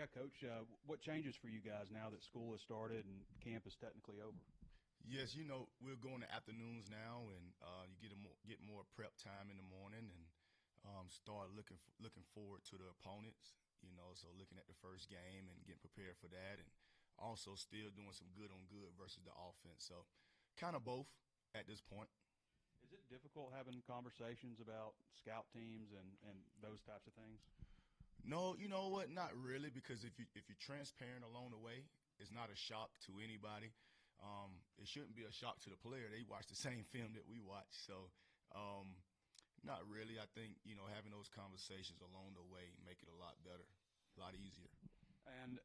Yeah, Coach, what changes for you guys now that school has started and camp is technically over? Yes, we're going to afternoons now, and you get more prep time in the morning, and start looking forward to the opponents. So looking at the first game and getting prepared for that, and also still doing some good on good versus the offense. So kind of both at this point. Is it difficult having conversations about scout teams and those types of things? No, you know what? Not really, because if you're transparent along the way, it's not a shock to anybody. It shouldn't be a shock to the player. They watch the same film that we watch. So not really. I think, having those conversations along the way make it a lot better, a lot easier. And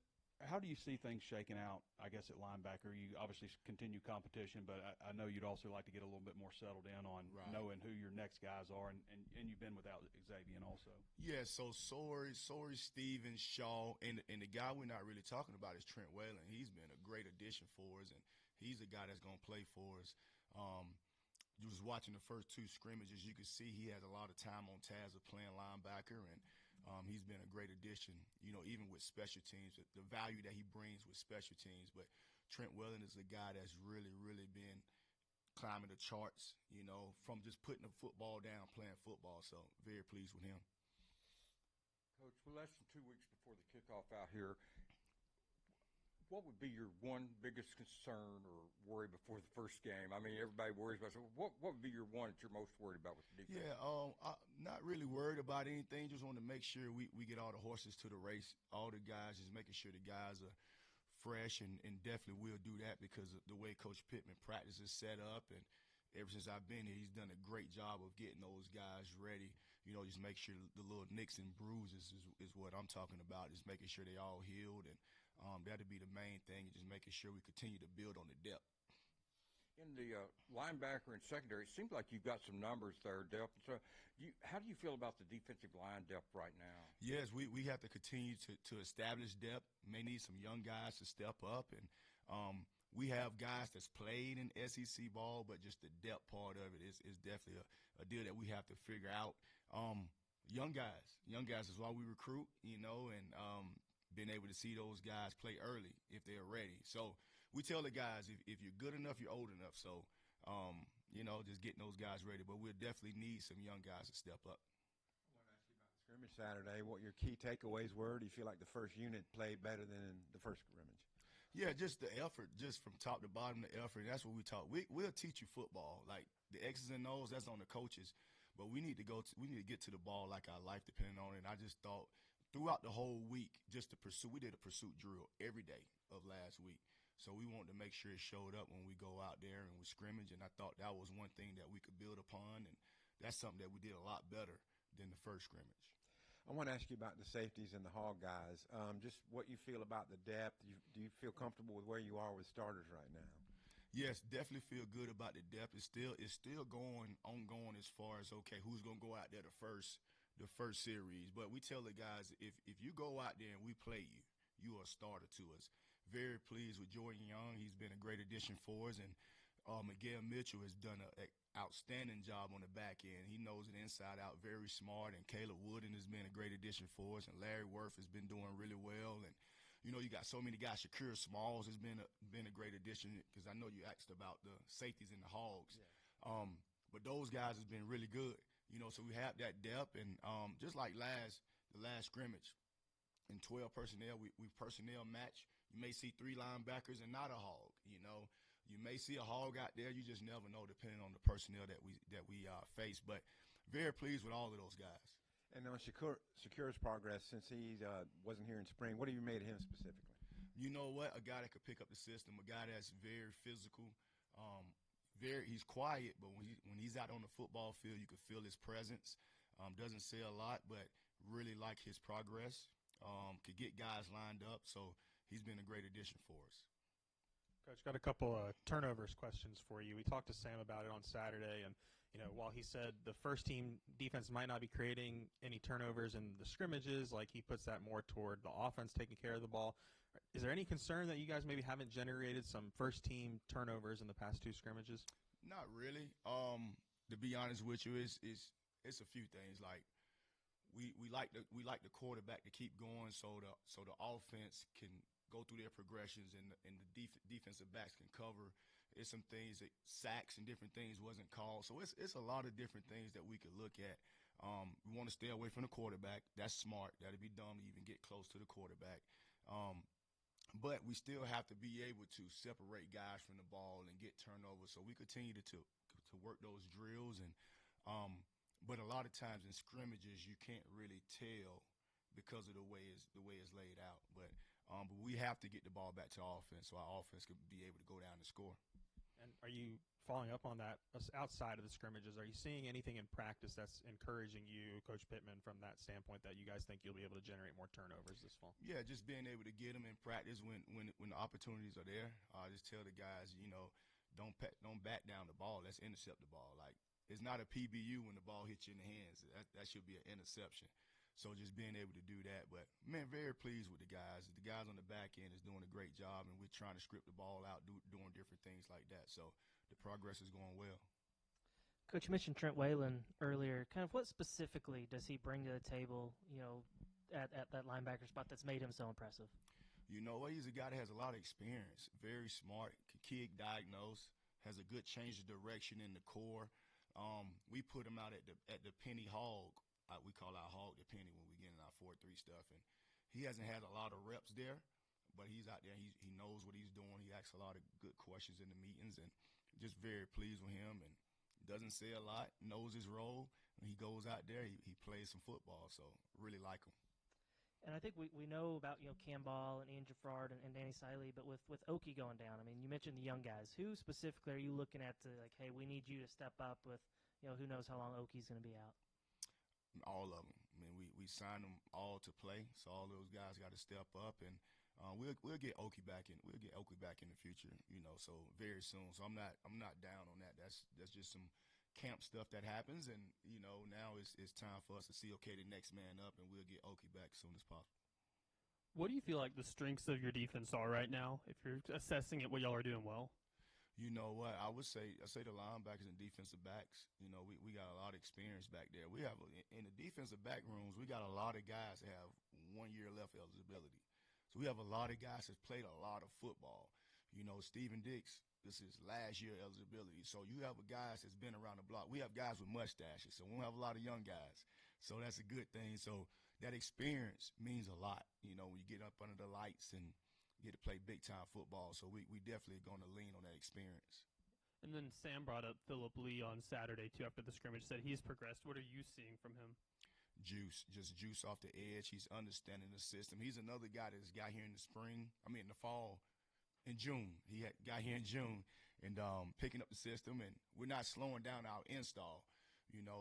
how do you see things shaking out, I guess, at linebacker? You obviously continue competition, but I know you'd also like to get a little bit more settled in on knowing who your next guys are, and you've been without Xavier also. Yeah, so Sorry, Stevens, Shaw, and the guy we're not really talking about is Trent Whalen. He's been a great addition for us, and he's a guy that's going to play for us. You was watching the first two scrimmages, you could see he has a lot of time on task of playing linebacker, and he's been a great addition, even with special teams, the value that he brings with special teams. But Trent Whalen is a guy that's really, really been climbing the charts, from just putting the football down, playing football. So very pleased with him. Coach, we're less than 2 weeks before the kickoff out here. What would be your one biggest concern or worry before the first game? I mean, everybody worries about it. So what would be your one that you're most worried about with the defense? Yeah, I'm not really worried about anything. Just want to make sure we get all the horses to the race, all the guys, just making sure the guys are fresh, and definitely will do that because of the way Coach Pittman practices set up. And ever since I've been here, he's done a great job of getting those guys ready. Just make sure the little nicks and bruises is what I'm talking about, just making sure they all healed. And that'll be the main thing, just making sure we continue to build on the depth. In the linebacker and secondary, it seems like you've got some numbers there, depth. So how do you feel about the defensive line depth right now? Yes, we have to continue to establish depth. May need some young guys to step up, and we have guys that's played in SEC ball, but just the depth part of it is definitely a deal that we have to figure out. Young guys is why we recruit, and being able to see those guys play early if they're ready. So we tell the guys, if you're good enough, you're old enough. So, just getting those guys ready. But we'll definitely need some young guys to step up. I want to ask you about the scrimmage Saturday, what your key takeaways were. Do you feel like the first unit played better than the first scrimmage? Yeah, just the effort, just from top to bottom, the effort. That's what we talk. We'll teach you football. Like the X's and O's, that's on the coaches. But we need to get to the ball like our life depending on it. And I just thought throughout the whole week, we did a pursuit drill every day of last week. So we wanted to make sure it showed up when we go out there and we scrimmage. And I thought that was one thing that we could build upon. And that's something that we did a lot better than the first scrimmage. I want to ask you about the safeties and the hog guys. Just what you feel about the depth. Do you feel comfortable with where you are with starters right now? Yes, definitely feel good about the depth. It's still ongoing as far as, okay, who's going to go out there the first series. But we tell the guys, if you go out there and we play you, you are a starter to us. Very pleased with Jordan Young. He's been a great addition for us. And Miguel Mitchell has done an outstanding job on the back end. He knows it inside out, very smart. And Caleb Wooden has been a great addition for us. And Larry Worth has been doing really well. And, you got so many guys. Shakir Smalls has been a great addition, because I know you asked about the safeties and the hogs. Yeah. But those guys have been really good. So we have that depth. And just like the last scrimmage, in 12 personnel, we personnel match. You may see 3 linebackers and not a hog. You may see a hog out there. You just never know, depending on the personnel that we face. But very pleased with all of those guys. And on Shakir's progress since he wasn't here in spring, what have you made of him specifically? You know what? A guy that could pick up the system, a guy that's very physical. He's quiet, but when he's out on the football field, you can feel his presence. Doesn't say a lot, but really like his progress. Could get guys lined up, so he's been a great addition for us. Coach, got a couple turnovers questions for you. We talked to Sam about it on Saturday, and while he said the first team defense might not be creating any turnovers in the scrimmages, like he puts that more toward the offense taking care of the ball. Is there any concern that you guys maybe haven't generated some first team turnovers in the past 2 scrimmages? Not really. To be honest with you, it's a few things. Like we like the quarterback to keep going so the offense can go through their progressions and the defensive backs can cover. It's some things that sacks and different things wasn't called. So it's a lot of different things that we could look at. We want to stay away from the quarterback. That's smart. That'd be dumb to even get close to the quarterback. But we still have to be able to separate guys from the ball and get turnovers. So we continue to work those drills. And but a lot of times in scrimmages you can't really tell because of the way it's laid out. But we have to get the ball back to our offense so our offense can be able to go down and score. And are you following up on that outside of the scrimmages? Are you seeing anything in practice that's encouraging you, Coach Pittman, from that standpoint that you guys think you'll be able to generate more turnovers this fall? Yeah, just being able to get them in practice when the opportunities are there. I just tell the guys, don't back down the ball. Let's intercept the ball. Like, it's not a PBU when the ball hits you in the hands. That should be an interception. So just being able to do that. But, man, very pleased with the guys. The guys on the back end is doing a great job, and we're trying to script the ball out, doing different things like that. So the progress is going well. Coach, you mentioned Trent Whalen earlier. Kind of what specifically does he bring to the table, at that linebacker spot that's made him so impressive? You know what? He's a guy that has a lot of experience, very smart, kid diagnosed, has a good change of direction in the core. We put him out at the penny hog. We call our hog the penny when we get in our 4-3 stuff. And he hasn't had a lot of reps there, but he's out there. He knows what he's doing. He asks a lot of good questions in the meetings, and just very pleased with him. And doesn't say a lot, knows his role. When he goes out there, he plays some football, so really like him. And I think we know about, Cam Ball and Ian Jaffrard and Danny Siley, but with Okie going down, I mean, you mentioned the young guys. Who specifically are you looking at to, like, hey, we need you to step up with, who knows how long Okie's going to be out? All of them. I mean, we signed them all to play, so all those guys got to step up, and we'll get Okie back in. We'll get Okie back in the future, so very soon. So I'm not down on that. That's just some camp stuff that happens, and now it's time for us to see, okay, the next man up, and we'll get Okie back as soon as possible. What do you feel like the strengths of your defense are right now? If you're assessing it, what y'all are doing well. You know what? I say the linebackers and defensive backs. We got a lot of experience back there. We have in the defensive back rooms, we got a lot of guys that have 1 year left eligibility. So we have a lot of guys that played a lot of football. Steven Dix, this is last year eligibility. So you have guys that's been around the block. We have guys with mustaches, so we don't have a lot of young guys. So that's a good thing. So that experience means a lot, when you get up under the lights and get to play big-time football. So we definitely going to lean on that experience. And then Sam brought up Phillip Lee on Saturday, too, after the scrimmage, said he's progressed. What are you seeing from him? Just juice off the edge. He's understanding the system. He's another guy that's got here in the fall, in June. He got here in June and picking up the system, and we're not slowing down our install,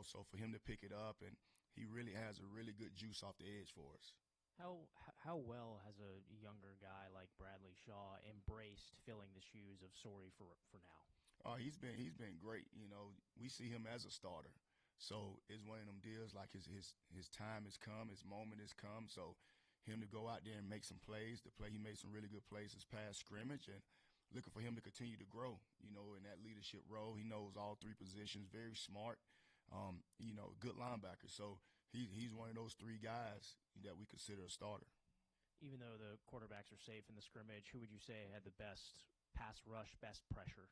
so for him to pick it up, and he really has a really good juice off the edge for us. How well has a younger guy like Bradley Shaw embraced filling the shoes of Sorey for now? He's been great. We see him as a starter. So it's one of them deals like his time has come, his moment has come. So him to go out there and make some plays, he made some really good plays this past scrimmage, and looking for him to continue to grow, in that leadership role. He knows all three positions, very smart, good linebacker. So he's one of those three guys that we consider a starter. Even though the quarterbacks are safe in the scrimmage, who would you say had the best pass rush, best pressure?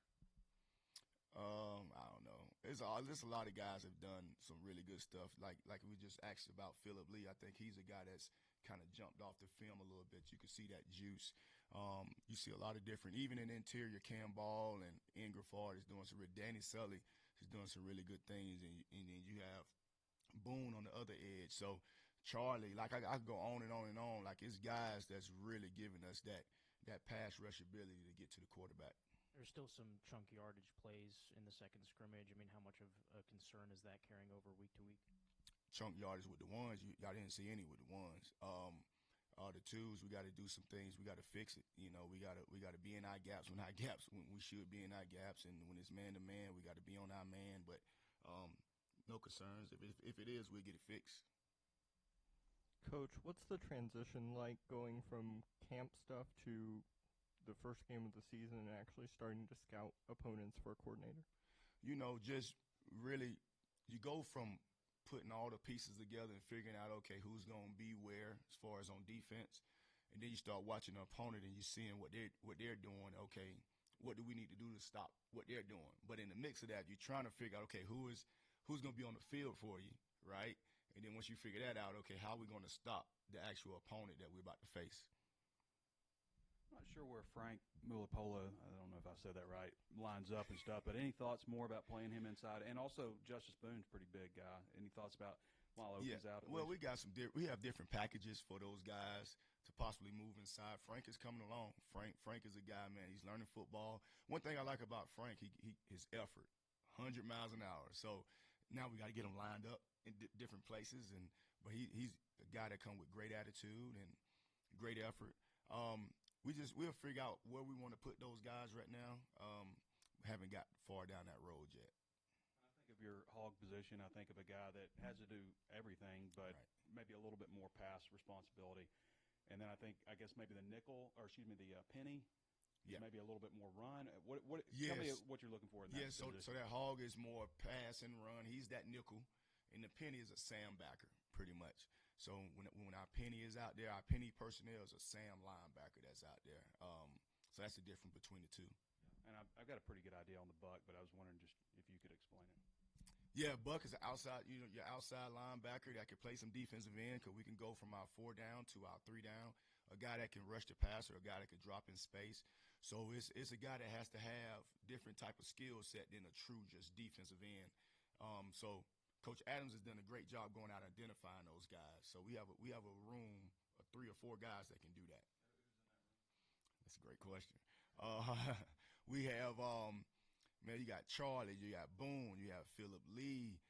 I don't know. There's a lot of guys have done some really good stuff. Like we just asked about Phillip Lee. I think he's a guy that's kind of jumped off the film a little bit. You can see that juice. You see a lot of different, even in the interior, Cam Ball and Ian Jaffrard is doing some. Danny Sully is doing some really good things, and then you have Boone on the other edge. So Charlie, like I could go on and on and on. Like it's guys that's really giving us that pass rush ability to get to the quarterback. There's still some chunk yardage plays in the second scrimmage. I mean, how much of a concern is that carrying over week to week? Chunk yardage with the ones, y'all didn't see any with the ones. The twos, we got to do some things. We got to fix it. We got to be in our gaps when we should be in our gaps, and when it's man to man, we got to be on our man. But no concerns. If it is, we'll get it fixed. Coach, what's the transition like going from camp stuff to the first game of the season and actually starting to scout opponents for a coordinator? Just really, you go from putting all the pieces together and figuring out, okay, who's going to be where as far as on defense. And then you start watching the opponent and you're seeing what they're doing. Okay, what do we need to do to stop what they're doing? But in the mix of that, you're trying to figure out, okay, who's going to be on the field for you, right? And then once you figure that out, okay, how are we going to stop the actual opponent that we're about to face? I'm not sure where Frank Mulipola, I don't know if I said that right, lines up and stuff, but any thoughts more about playing him inside? And also, Justice Boone's a pretty big guy. Any thoughts about while Oakland's out? Well, we got we have different packages for those guys to possibly move inside. Frank is coming along. Frank is a guy, man. He's learning football. One thing I like about Frank, his effort, 100 miles an hour. So now we got to get him lined up in different places. But he's a guy that comes with great attitude and great effort. We'll figure out where we want to put those guys right now. Haven't got far down that road yet. I think of your hog position, I think of a guy that has to do everything, but maybe a little bit more pass responsibility. And then I guess maybe the nickel, or excuse me, the penny. Yeah. Maybe a little bit more run. Yes. Tell me what you're looking for in that position. So that hog is more pass and run. He's that nickel, and the penny is a Sam backer, pretty much. So when our penny is out there, our penny personnel is a Sam linebacker that's out there. So that's the difference between the two. And I've got a pretty good idea on the Buck, but I was wondering just if you could explain it. Yeah, Buck is an outside, your outside linebacker that can play some defensive end because we can go from our 4 down to our 3 down. A guy that can rush the passer, a guy that can drop in space. So it's a guy that has to have different type of skill set than a true just defensive end. So Coach Adams has done a great job going out and identifying those guys. So we have a room of 3 or 4 guys that can do that. That's a great question. We have man, you got Charlie, you got Boone, you have Philip Lee.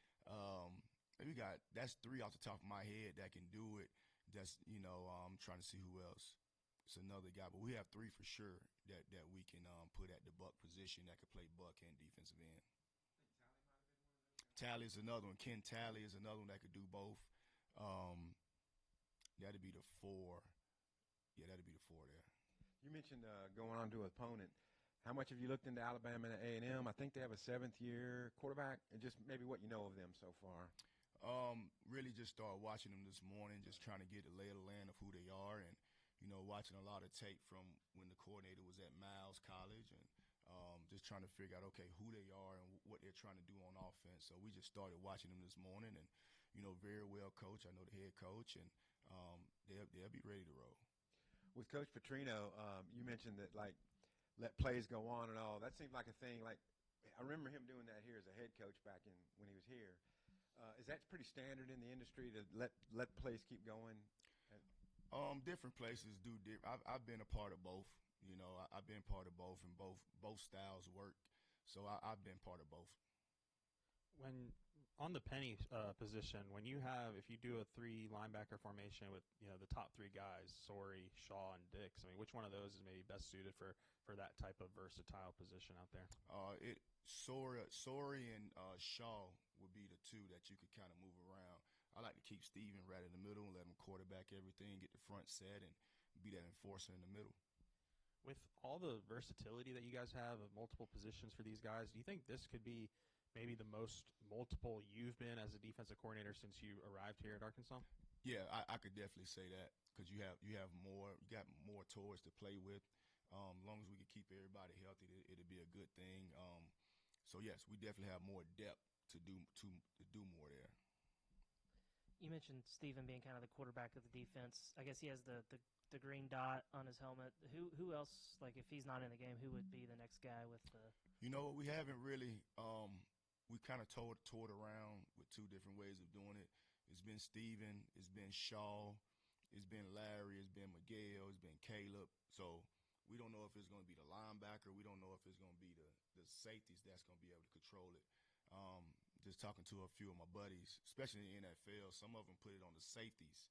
That's 3 off the top of my head that can do it. That's I'm trying to see who else. It's another guy, but we have 3 for sure that we can put at the Buck position that could play Buck and defensive end. Tally is another one. Ken Tally is another one that could do both. That'd be the 4. Yeah, that'd be the 4 there. You mentioned going on to an opponent. How much have you looked into Alabama and A&M? I think they have a 7th-year quarterback, and just maybe what you know of them so far. Really just started watching them this morning, just trying to get the lay of the land of who they are, and watching a lot of tape from when the coordinator was at Miles College, and just trying to figure out who they are and what they're trying to do on offense. So we just started watching them this morning, and very well coached. I know the head coach, and they'll be ready to roll. With Coach Petrino, you mentioned that let plays go on and all. That seemed like a thing. I remember him doing that here as a head coach back when he was here. Is that pretty standard in the industry to let plays keep going? Different places do different. I've been a part of both. I've been part of both, and both styles work. So I've been part of both. When on the penny position, if you do a 3 linebacker formation with the top 3 guys, Sorey, Shaw, and Dix, I mean, which one of those is maybe best suited for that type of versatile position out there? Sorey and Shaw would be the 2 that you could kind of move around. I like to keep Steven right in the middle and let him quarterback everything, get the front set, and be that enforcer in the middle. With all the versatility that you guys have of multiple positions for these guys, do you think this could be maybe the most multiple you've been as a defensive coordinator since you arrived here at Arkansas? Yeah, I could definitely say that because you got more toys to play with. As long as we can keep everybody healthy, it'll be a good thing. So yes, we definitely have more depth to do more there. You mentioned Steven being kind of the quarterback of the defense. I guess he has the green dot on his helmet. Who else, if he's not in the game, who would be the next guy with the? We haven't really. We kind of toured around with 2 different ways of doing it. It's been Steven, it's been Shaw, it's been Larry, it's been Miguel, it's been Caleb. So we don't know if it's going to be the linebacker. We don't know if it's going to be the safeties that's going to be able to control it. Just talking to a few of my buddies, especially in the NFL, some of them put it on the safeties.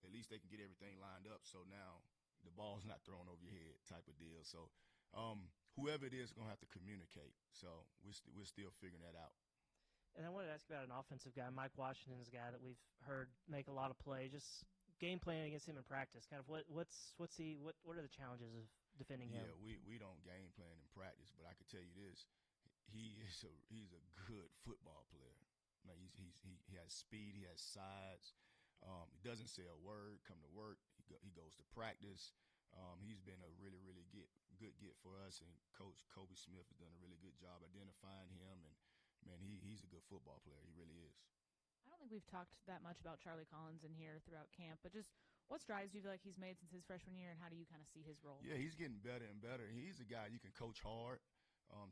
At least they can get everything lined up, so now the ball's not thrown over your head type of deal. So whoever it is is going to have to communicate. So we're still figuring that out. And I wanted to ask about an offensive guy. Mike Washington is a guy that we've heard make a lot of plays. Just game planning against him in practice. Kind of what are the challenges of defending him? Yeah, we don't game plan in practice, but I can tell you this: he's a good football player. Man, he has speed. He has size. He doesn't say a word. Come to work. He goes to practice. He's been a really, really good get for us, and Coach Kobe Smith has done a really good job identifying him. And man, he's a good football player. He really is. I don't think we've talked that much about Charlie Collins in here throughout camp, but just what strides do you feel like he's made since his freshman year, and how do you kind of see his role? Yeah, he's getting better and better. He's a guy you can coach hard.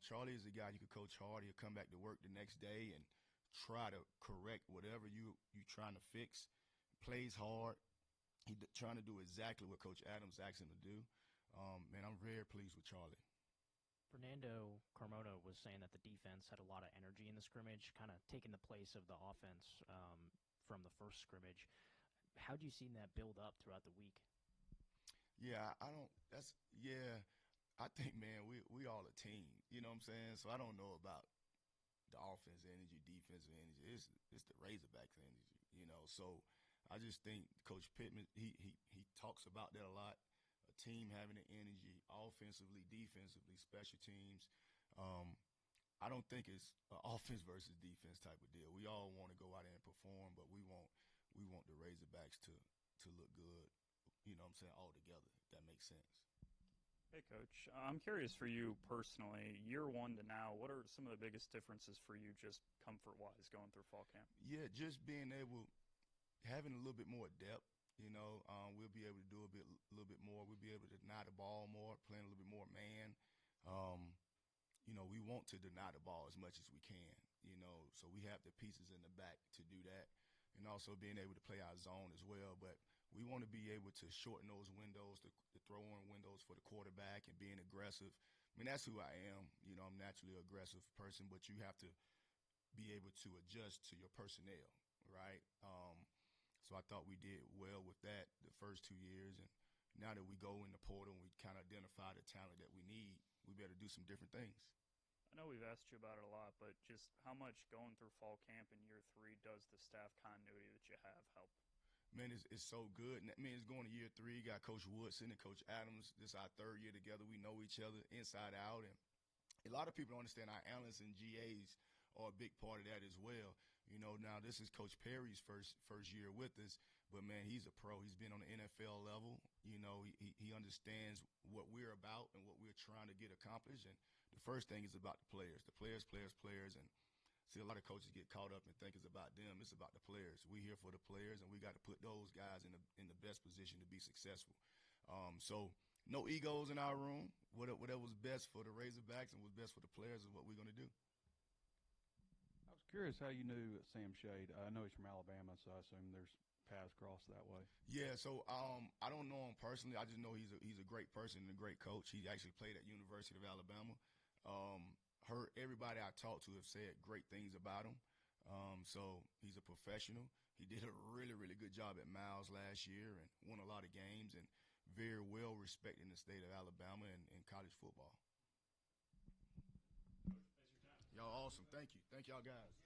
Charlie is a guy you can coach hard. He'll come back to work the next day and try to correct whatever you're trying to fix. Plays hard. He's trying to do exactly what Coach Adams asked him to do. Man, I'm very pleased with Charlie. Fernando Carmona was saying that the defense had a lot of energy in the scrimmage, kind of taking the place of the offense from the first scrimmage. How do you see that build up throughout the week? Yeah, I don't. Yeah. I think, man, we all a team. You know what I'm saying? So I don't know about the offense energy, defensive energy. It's the Razorbacks energy. You know, so I just think Coach Pittman he talks about that a lot. A team having the energy, offensively, defensively, special teams. I don't think it's an offense versus defense type of deal. We all want to go out there and perform, but we want the Razorbacks to look good. You know what I'm saying? All together. If that makes sense. Hey, Coach. I'm curious for you personally, year one to now, what are some of the biggest differences for you just comfort-wise going through fall camp? Yeah, just being able, having a little bit more depth. You know, we'll be able to do a little bit more. We'll be able to deny the ball more, playing a little bit more man. You know, we want to deny the ball as much as we can. You know, so we have the pieces in the back to do that, and also being able to play our zone as well. But we want to be able to shorten those windows, the throw-in windows for the quarterback, and being aggressive. I mean, that's who I am. You know, I'm naturally an aggressive person, but you have to be able to adjust to your personnel, right? So I thought we did well with that the first 2 years, and now that we go in the portal and we kind of identify the talent that we need, we better do some different things. I know we've asked you about it a lot, but just how much going through fall camp in year 3 does the staff continuity that you have help? Man, it's so good. I mean, it's going to year 3. Got Coach Woodson and Coach Adams. This is our 3rd year together. We know each other inside out, and a lot of people don't understand our analysts and GAs are a big part of that as well. You know, now this is Coach Perry's first year with us, but man, he's a pro. He's been on the NFL level. You know, he understands what we're about and what we're trying to get accomplished. And the first thing is about the players, and see, a lot of coaches get caught up and think it's about them. It's about the players. We're here for the players, and we got to put those guys in the best position to be successful. So no egos in our room. Whatever was best for the Razorbacks and was best for the players is what we're going to do. I was curious how you knew Sam Shade. I know he's from Alabama, so I assume there's paths crossed that way. Yeah, so I don't know him personally. I just know he's a great person and a great coach. He actually played at University of Alabama. Heard everybody I talked to have said great things about him. So he's a professional. He did a really, really good job at Miles last year and won a lot of games and very well respected in the state of Alabama and college football. Y'all awesome. Thank you. Thank y'all guys.